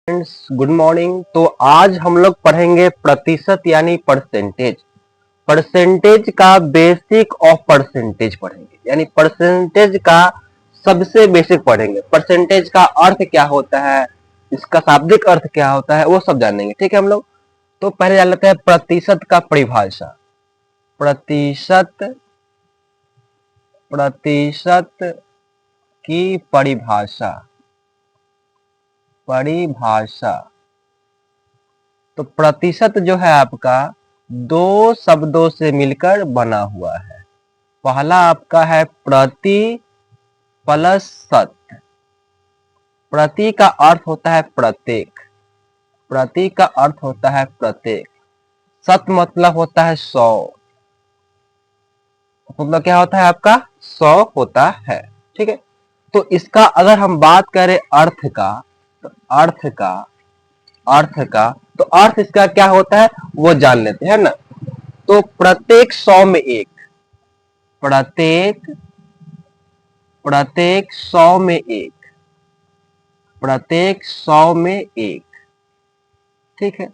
Friends, good morning. तो आज हम लोग पढ़ेंगे प्रतिशत यानी परसेंटेज। परसेंटेज का बेसिक ऑफ परसेंटेज पढ़ेंगे, यानी परसेंटेज का सबसे बेसिक पढ़ेंगे। परसेंटेज का अर्थ क्या होता है, इसका शाब्दिक अर्थ क्या होता है, वो सब जानेंगे। ठीक है हम लोग। तो पहले जान लेते हैं प्रतिशत का परिभाषा। प्रतिशत प्रतिशत की परिभाषा। तो प्रतिशत जो है आपका दो शब्दों से मिलकर बना हुआ है। पहला आपका है प्रति प्लस शत। प्रति का अर्थ होता है प्रत्येक। प्रति का अर्थ होता है प्रत्येक। शत मतलब होता है 100। मतलब क्या होता है आपका 100 होता है। ठीक है। तो इसका अगर हम बात करें अर्थ का, तो अर्थ इसका क्या होता है वो जान लेते हैं ना। तो प्रत्येक 100 में एक। प्रत्येक 100 में एक। प्रत्येक 100 में एक। ठीक है।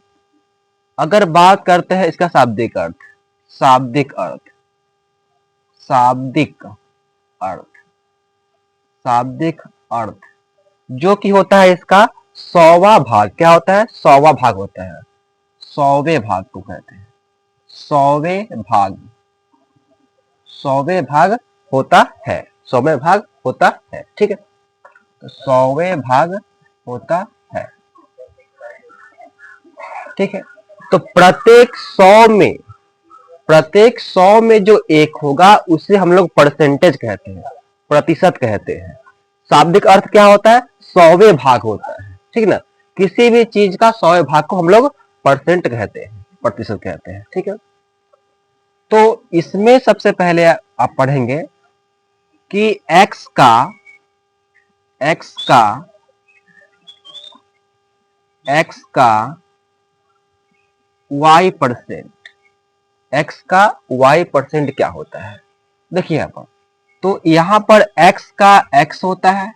अगर बात करते हैं इसका शाब्दिक अर्थ। शाब्दिक अर्थ शाब्दिक अर्थ शाब्दिक अर्थ जो कि होता है इसका 100वां भाग। क्या होता है? 100वां भाग होता है। 100वें भाग को कहते हैं 100वें भाग। 100वें भाग होता है। 100वें भाग होता है। ठीक है। तो 100वें भाग होता है। ठीक है। तो प्रत्येक 100 में जो एक होगा उसे हम लोग परसेंटेज कहते हैं, प्रतिशत कहते हैं। शाब्दिक अर्थ क्या होता है? 100वें भाग होता है। ठीक ना। किसी भी चीज का 100वें भाग को हम लोग परसेंट कहते हैं, प्रतिशत कहते हैं। ठीक है। तो इसमें सबसे पहले आप पढ़ेंगे कि x का y परसेंट। x का y परसेंट क्या होता है? देखिए यहाँ पर, तो यहाँ पर x का x होता है।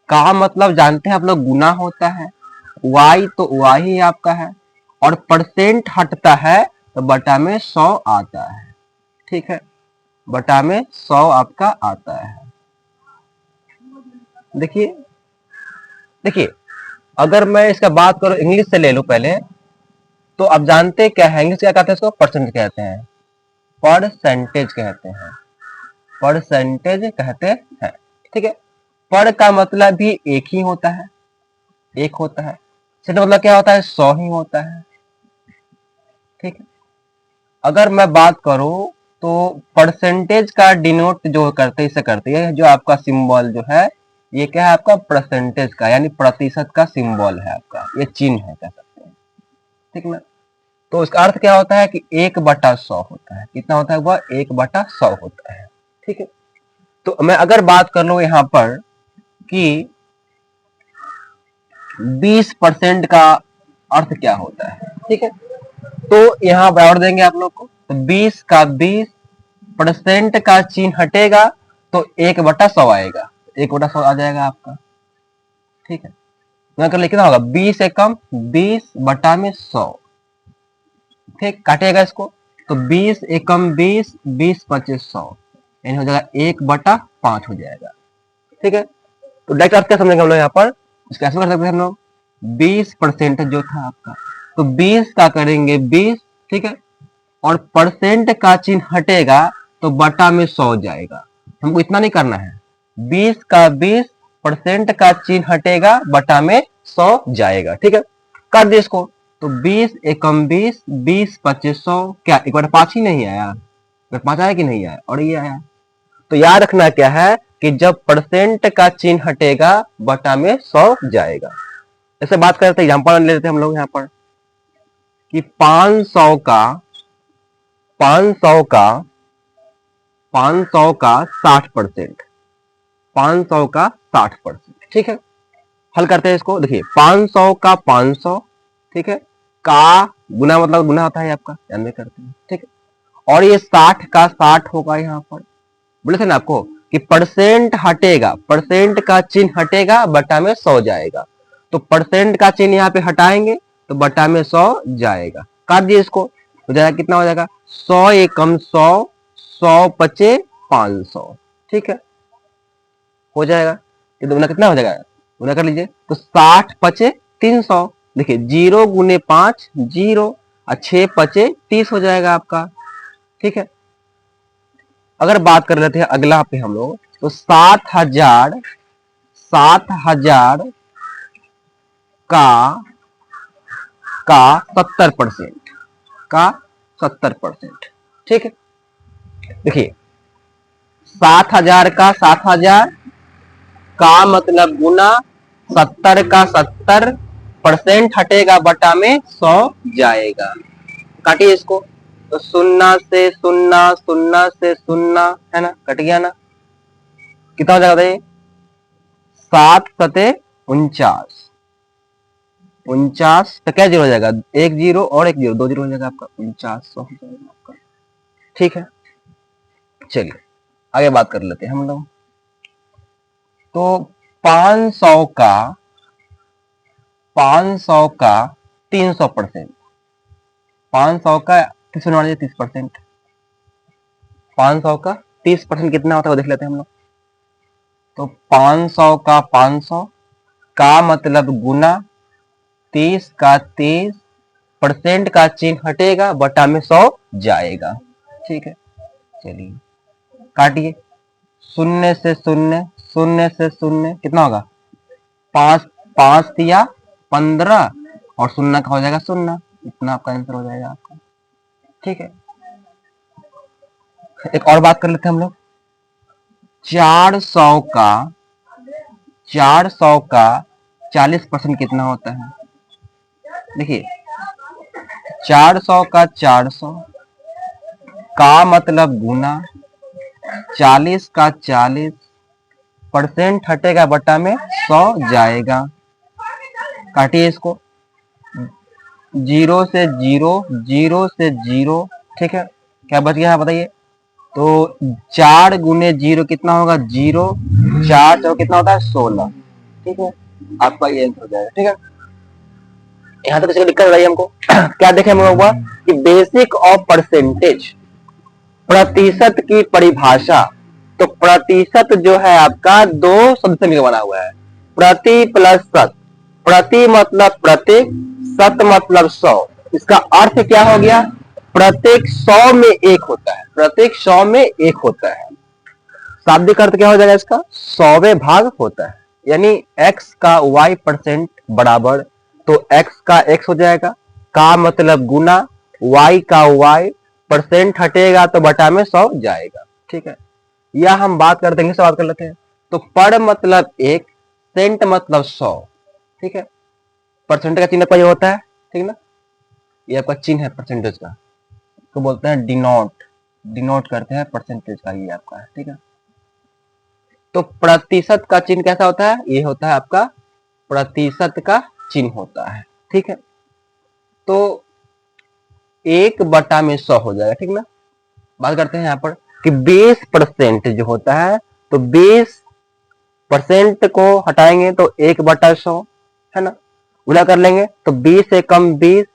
का मतलब जानते हैं आप लोग, गुना होता है। y तो y ही आपका है, और परसेंट हटता है तो बटा में 100 आता है। ठीक है। बटा में 100 आपका आता है। देखिए देखिए अगर मैं इसका बात करूं, इंग्लिश से ले लूं पहले, तो आप जानते हैं क्या है इंग्लिश क्या कहते हैं? इसको परसेंट कहते हैं। परसेंटेज कहते हैं। परसेंटेज कहते हैं। ठीक है। पर का मतलब भी एक ही होता है, एक होता है। सेंट मतलब क्या होता है? 100 ही होता है। ठीक है। अगर मैं बात करूं तो परसेंटेज का डिनोट जो करते इसे करते हैं, जो आपका सिंबल जो है ये क्या है आपका? परसेंटेज का यानी प्रतिशत का सिंबल है आपका, ये चिन्ह है कह सकते हैं। ठीक ना। तो इसका अर्थ क्या होता है कि 1/100 होता है। कितना होता है? वह 1/100 होता है। ठीक है। तो मैं अगर बात कर लूं यहां पर कि 20% का अर्थ क्या होता है। ठीक है। तो यहां बराबर देंगे आप लोग को, तो 20 का 20% का चिन्ह हटेगा तो 1/100 आएगा। 1/100 आ जाएगा आपका। ठीक है। तो कर लिखना होगा 20 एकम 20 बटा में 100। ठीक, काटेगा इसको तो 20 एकम 20 20 25 100, यानी हो जाएगा 1/5 हो जाएगा। ठीक है। तो डायरेक्ट अर्थ क्या समझेंगे हम लोग यहाँ पर? इसका ऐसे कर सकते हैं हम लोग, 20% जो था आपका, तो 20 का करेंगे 20। ठीक है। और परसेंट का चिन्ह हटेगा तो बटा में 100 जाएगा। हमको इतना नहीं करना है। 20 का 20% का चिन्ह हटेगा, बटा में 100 जाएगा। ठीक है। कर दिए इसको, तो 20 एकम 20 20 25 100, क्या 1/5 ही नहीं आया? 1/5 आया कि नहीं आया? और ये आया। तो याद रखना क्या है कि जब परसेंट का चिन्ह हटेगा बटा में 100 जाएगा। ऐसे बात करते एग्जाम्पल ले लेते हैं हम लोग यहाँ पर कि 500 का 60%। 500 का 60%। ठीक है। हल करते हैं इसको। देखिए 500 का 500। ठीक है। का गुना मतलब गुना होता है आपका, ध्यान में करते हैं। ठीक है। और ये 60 का 60 होगा यहाँ पर। बोले थे ना आपको कि परसेंट हटेगा, परसेंट का चिन्ह हटेगा, बटा में 100 जाएगा। तो परसेंट का चिन्ह यहाँ पे हटाएंगे तो बटा में 100 जाएगा। काट दिए इसको, हो जाएगा कितना हो जाएगा 100 एकम 100, 100 पचे 500। ठीक है, हो जाएगा। ये दुगना कितना हो जाएगा, गुना कर लीजिए तो 60 पचे 300। देखिए 0 गुने 5 0 और 6 पचे 30 हो जाएगा आपका। ठीक है, अगर बात कर लेते हैं अगला पे हम लोग, तो 7000 का 70% का 70%। ठीक है, देखिए 7000 का 7000 का मतलब गुना 70 का 70% हटेगा बटा में 100 जाएगा। काटिए इसको तो 0 से 0 0 से 0 है ना, कट गया ना, कितना हो जाएगा बताइए 7 सते 49, 49 तो क्या जीरो हो जाएगा, एक जीरो और एक जीरो, 2 जीरो हो जाएगा आपका 4900 हो जाएगा आपका। ठीक है, चलिए आगे बात कर लेते हैं हम लोग। तो 500 का 300%, 500 का 30%, 500 का 30% कितना होता है वो देख लेते हैं हम लोग। तो 500 का 500 का मतलब गुना 30 का 30% का चिन्ह हटेगा बटा में 100 जाएगा। ठीक है, चलिए काटिए, 0 से 0 0 से 0 कितना होगा 5 5 दिया 15 और 0 का हो जाएगा 0, इतना आपका आंसर हो जाएगा आपका। ठीक है, एक और बात कर लेते हैं हम लोग। 400 का 40% कितना होता है, देखिए 400 का 400 का मतलब गुना 40 का 40% हटेगा बटा में 100 जाएगा। काटिए इसको, 0 से 0 0 से 0। ठीक है, क्या बच गया है बताइए, तो 4 गुने 0 कितना होगा 0, 4 4 कितना होता है 16। ठीक है, आपका ये आंसर हो जाएगा। ठीक है, यहाँ तक किसी को दिक्कत हो रही है हमको क्या देखे हम लोग कि बेसिक ऑफ परसेंटेज, प्रतिशत की परिभाषा। तो प्रतिशत जो है आपका 2 शब्द से मिलकर बना हुआ है, प्रति प्लस शत। प्रति मतलब प्रत्येक, शत मतलब 100। इसका अर्थ क्या हो गया, प्रत्येक 100 में 1 होता है, प्रत्येक 100 में 1 होता है। शाब्दिक अर्थ क्या हो जाएगा इसका, 100वें भाग होता है, यानी x का y% बराबर, तो x का x हो जाएगा, का मतलब गुना, y का y, परसेंट हटेगा तो बटा में 100 जाएगा। ठीक है, या हम बात कर देंगे, बात कर लेते हैं। तो पर मतलब 1, सेंट मतलब 100। ठीक है, परसेंट का चिन्ह पर होता है, ठीक ना, ये आपका चिन्ह है परसेंटेज का, तो बोलते हैं डिनोट करते हैं परसेंटेज का, ये आपका है। ठीक है, तो प्रतिशत का चिन्ह कैसा होता है, ये होता है आपका प्रतिशत का चिन्ह होता है। ठीक है, तो 1 बटा में 100 हो जाएगा। ठीक ना, बात करते हैं यहाँ पर कि 20% जो होता है, तो 20% को हटाएंगे तो 1 बटा 100 है ना, गुना कर लेंगे तो 20 एकम 20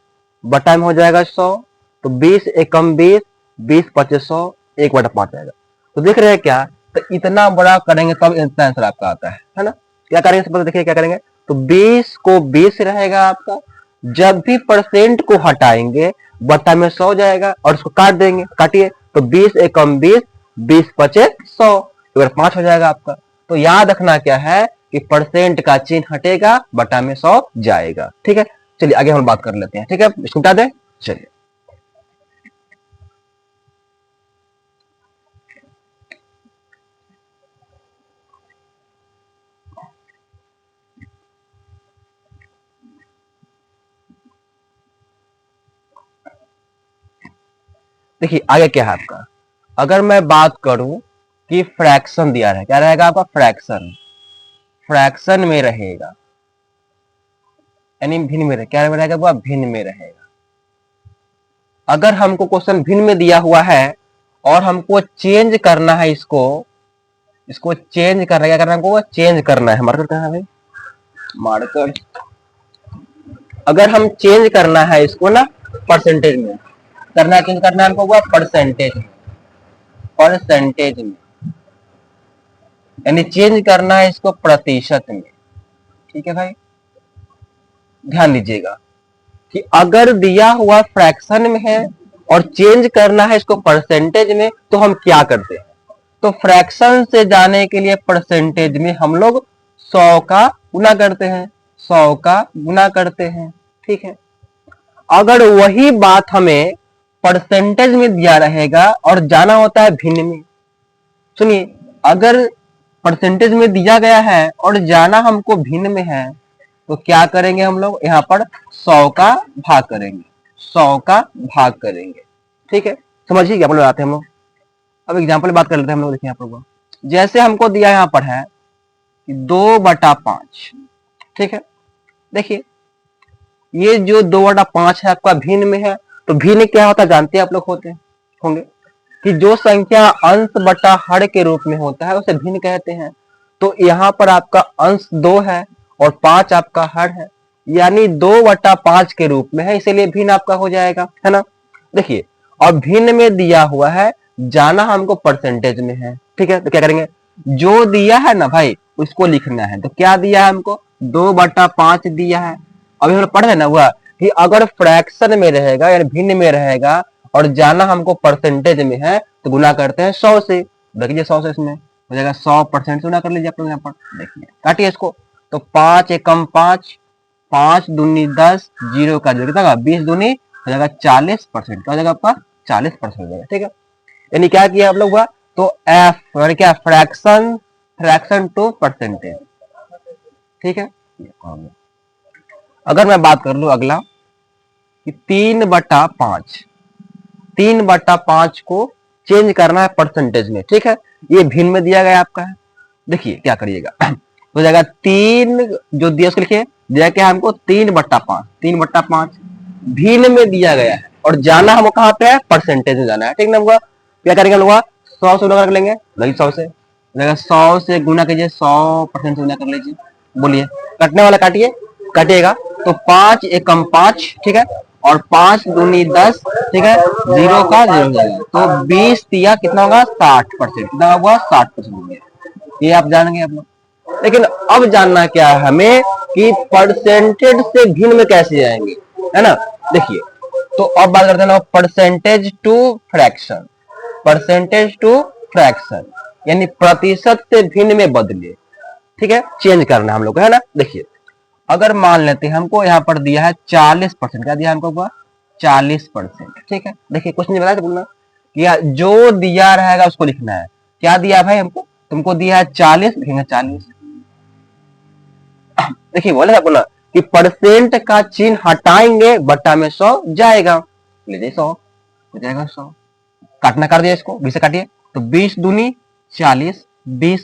बटा में हो जाएगा 100, तो 20 एकम 20, 20 पचे 100, 1 बटा 5 आएगा। तो देख रहे हैं क्या, तो इतना बड़ा करेंगे तब इतना आंसर आपका आता है ना। क्या करेंगे, देखिए क्या करेंगे, तो 20 को 20 रहेगा आपका, जब भी परसेंट को हटाएंगे बटा में 100 जाएगा और उसको काट देंगे, काटिए तो 20 एकम 20, 20 पचे 100, 5 हो जाएगा आपका। तो याद रखना क्या है कि परसेंट का चिन्ह हटेगा बटा में 100 जाएगा। ठीक है, चलिए आगे हम बात कर लेते हैं। ठीक है, इसको मिटा दें, चलिए देखिए आगे क्या है आपका। अगर मैं बात करूं कि फ्रैक्शन दिया है, क्या रहेगा आपका फ्रैक्शन, फ्रैक्शन में रहेगा, यानी भिन्न में रहेगा, क्या रहेगा वो भिन्न में रहेगा। अगर हमको क्वेश्चन भिन्न में दिया हुआ है और हमको चेंज करना है, इसको चेंज करना है, क्या करना है हमको, चेंज करना है, मार्कर करना है भाई, मार्कर। अगर हम चेंज करना है इसको ना परसेंटेज में करना है, चेंज करना है हमको हुआ परसेंटेज में, परसेंटेज में, यानी चेंज करना है इसको प्रतिशत में। ठीक है भाई, ध्यान दीजिएगा कि अगर दिया हुआ फ्रैक्शन में है और चेंज करना है इसको परसेंटेज में तो हम क्या करते हैं, तो फ्रैक्शन से जाने के लिए परसेंटेज में हम लोग 100 का गुना करते हैं, 100 का गुना करते हैं। ठीक है, अगर वही बात हमें परसेंटेज में दिया रहेगा और जाना होता है भिन्न में, सुनिए, अगर परसेंटेज में दिया गया है और जाना हमको भिन्न में है तो क्या करेंगे हम लोग, यहाँ पर 100 का भाग करेंगे, 100 का भाग करेंगे। ठीक है, समझिए क्या बोल आते हैं हम लोग। अब एग्जाम्पल बात कर लेते हैं हम लोग। देखिए यहाँ पर जैसे हमको दिया यहाँ पर है 2/5। ठीक है, देखिए ये जो 2/5 है आपका भिन्न में है, तो भिन्न क्या होता है जानते हैं आप लोग होंगे कि जो संख्या अंश बटा हर के रूप में होता है उसे भिन्न कहते हैं। तो यहाँ पर आपका अंश 2 है और 5 आपका हर है, यानी 2/5 के रूप में है, इसीलिए भिन्न आपका हो जाएगा, है ना। देखिए, और भिन्न में दिया हुआ है, जाना हमको परसेंटेज में है। ठीक है, तो क्या करेंगे, जो दिया है ना भाई उसको लिखना है। तो क्या दिया है हमको, 2/5 दिया है। अभी हम पढ़ रहे ना हुआ कि अगर फ्रैक्शन में रहेगा यानी भिन्न में रहेगा और जाना हमको परसेंटेज में है तो गुना करते हैं 100 से। देखिए 100 से इसमें हो जाएगा 100% से गुना कर लीजिए आप लोग यहाँ पर। देखिए काटिए इसको, तो 5 एकम 5, 5 दूनी 10, 0 का 0 कितना 20 दूनी हो जाएगा 40%, क्या हो जाएगा आपका 40% हो जाएगा। ठीक है, यानी क्या किया आप लोग हुआ, तो एफ और क्या फ्रैक्शन, फ्रैक्शन टू परसेंटेज। ठीक है, अगर मैं बात कर लू अगला कि 3/5, 3/5 को चेंज करना है परसेंटेज में। ठीक है, ये भिन्न में दिया गया आपका है। देखिए क्या करिएगा, हो जाएगा 3 जो दिया उसको लिखिए, दिया क्या हमको 3/5, 3/5 भिन्न में दिया गया है और जाना हमको कहाँ पे है, परसेंटेज में जाना है। ठीक ना हुआ, क्या करेंगे लोग 100 से गुना कर लेंगे, नहीं 100 से, 100 से गुना कीजिए, 100% से गुना कर लीजिए। बोलिए, कटने वाला काटिए, कटिएगा तो 5 एकम 5, ठीक है, और 5 दूनी 10, ठीक है, 0 का 0 हो जाएगा, तो 20 दिया कितना होगा 60%, कितना होगा 60% हो गया। ये आप जानेंगे आप लोग। लेकिन अब जानना क्या है हमें कि परसेंटेज से भिन्न में कैसे जाएंगे, है ना। देखिए, तो अब बात करते हैं percentage to fraction, percentage to fraction यानी प्रतिशत से भिन्न में बदलिए। ठीक है, चेंज करना हम लोग को, है ना। देखिए, अगर मान लेते हैं हमको यहाँ पर दिया है 40%, क्या दिया हमको 40%। ठीक है, देखिए कुछ नहीं बताया बोलना कि जो दिया रहेगा उसको लिखना है। क्या दिया भाई हमको, तुमको दिया है 40, लिखेंगे 40। देखिए बोले बोला कि परसेंट का चिन्ह हटाएंगे, बट्टा में 100 जाएगा, लीजिए 100 हो जाएगा 100। काटना कर दिया इसको, 20 से काटिए, तो 20 दूनी 40, 20